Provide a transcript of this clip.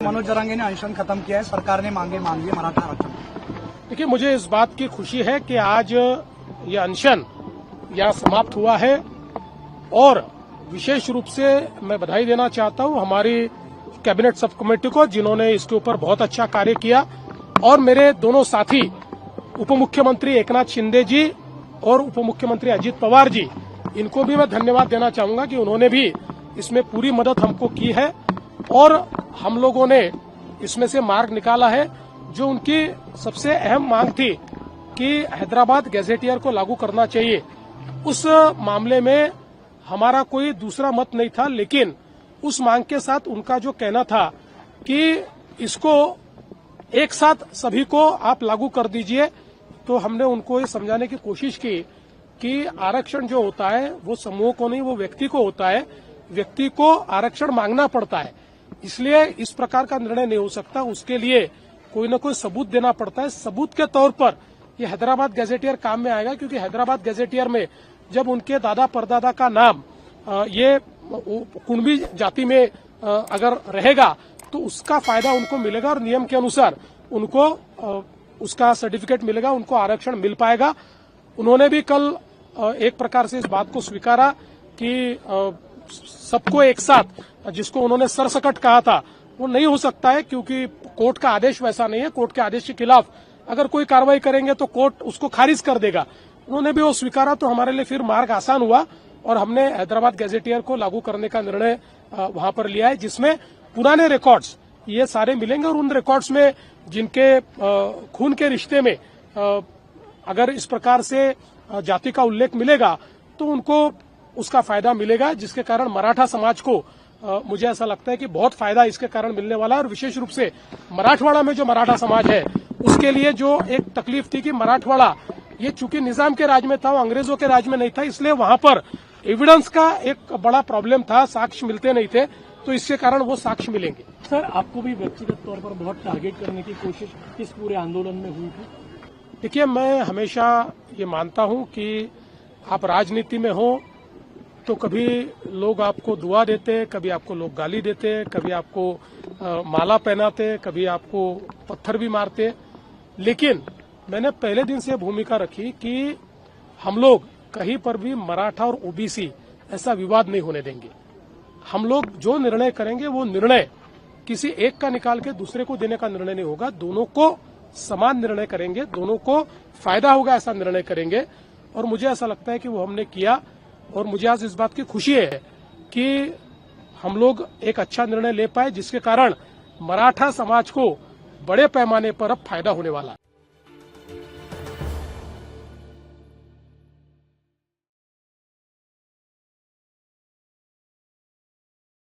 मनोज जरांगे ने अनशन खत्म किया है, सरकार ने मांगी मराठा आरक्षण। देखिए, मुझे इस बात की खुशी है कि आज ये अनशन यहाँ समाप्त हुआ है और विशेष रूप से मैं बधाई देना चाहता हूँ हमारी कैबिनेट सब कमेटी को, जिन्होंने इसके ऊपर बहुत अच्छा कार्य किया, और मेरे दोनों साथी उप मुख्यमंत्री एकनाथ शिंदे जी और उप मुख्यमंत्री अजित पवार जी, इनको भी मैं धन्यवाद देना चाहूंगा कि उन्होंने भी इसमें पूरी मदद हमको की है और हम लोगों ने इसमें से मार्ग निकाला है। जो उनकी सबसे अहम मांग थी कि हैदराबाद गैजेटियर को लागू करना चाहिए, उस मामले में हमारा कोई दूसरा मत नहीं था, लेकिन उस मांग के साथ उनका जो कहना था कि इसको एक साथ सभी को आप लागू कर दीजिए, तो हमने उनको ये समझाने की कोशिश की कि आरक्षण जो होता है वो समूह को नहीं, वो व्यक्ति को होता है। व्यक्ति को आरक्षण मांगना पड़ता है, इसलिए इस प्रकार का निर्णय नहीं हो सकता। उसके लिए कोई न कोई सबूत देना पड़ता है। सबूत के तौर पर ये हैदराबाद गैजेटियर काम में आएगा, क्योंकि हैदराबाद गैजेटियर में जब उनके दादा परदादा का नाम ये कुणबी जाति में अगर रहेगा तो उसका फायदा उनको मिलेगा और नियम के अनुसार उनको उसका सर्टिफिकेट मिलेगा, उनको आरक्षण मिल पाएगा। उन्होंने भी कल एक प्रकार से इस बात को स्वीकारा कि सबको एक साथ, जिसको उन्होंने सरसकट कहा था, वो नहीं हो सकता है, क्योंकि कोर्ट का आदेश वैसा नहीं है। कोर्ट के आदेश के खिलाफ अगर कोई कार्रवाई करेंगे तो कोर्ट उसको खारिज कर देगा। उन्होंने भी वो स्वीकारा, तो हमारे लिए फिर मार्ग आसान हुआ और हमने हैदराबाद गैजेटियर को लागू करने का निर्णय वहां पर लिया है, जिसमें पुराने रिकॉर्ड्स ये सारे मिलेंगे और उन रिकॉर्ड्स में जिनके खून के रिश्ते में अगर इस प्रकार से जाति का उल्लेख मिलेगा तो उनको उसका फायदा मिलेगा, जिसके कारण मराठा समाज को मुझे ऐसा लगता है कि बहुत फायदा इसके कारण मिलने वाला है। और विशेष रूप से मराठवाड़ा में जो मराठा समाज है उसके लिए जो एक तकलीफ थी कि मराठवाड़ा ये चूंकि निजाम के राज में था, वो अंग्रेजों के राज में नहीं था, इसलिए वहां पर एविडेंस का एक बड़ा प्रॉब्लम था, साक्ष्य मिलते नहीं थे, तो इसके कारण वो साक्ष्य मिलेंगे। सर, आपको भी व्यक्तिगत तौर पर बहुत टारगेट करने की कोशिश इस पूरे आंदोलन में हुई थी? देखिए, मैं हमेशा ये मानता हूं कि आप राजनीति में हो तो कभी लोग आपको दुआ देते, कभी आपको लोग गाली देते, कभी आपको माला पहनाते, कभी आपको पत्थर भी मारते, लेकिन मैंने पहले दिन से भूमिका रखी कि हम लोग कहीं पर भी मराठा और ओबीसी ऐसा विवाद नहीं होने देंगे। हम लोग जो निर्णय करेंगे वो निर्णय किसी एक का निकाल के दूसरे को देने का निर्णय नहीं होगा, दोनों को समान निर्णय करेंगे, दोनों को फायदा होगा ऐसा निर्णय करेंगे। और मुझे ऐसा लगता है कि वो हमने किया और मुझे आज इस बात की खुशी है कि हम लोग एक अच्छा निर्णय ले पाए, जिसके कारण मराठा समाज को बड़े पैमाने पर अब फायदा होने वाला है।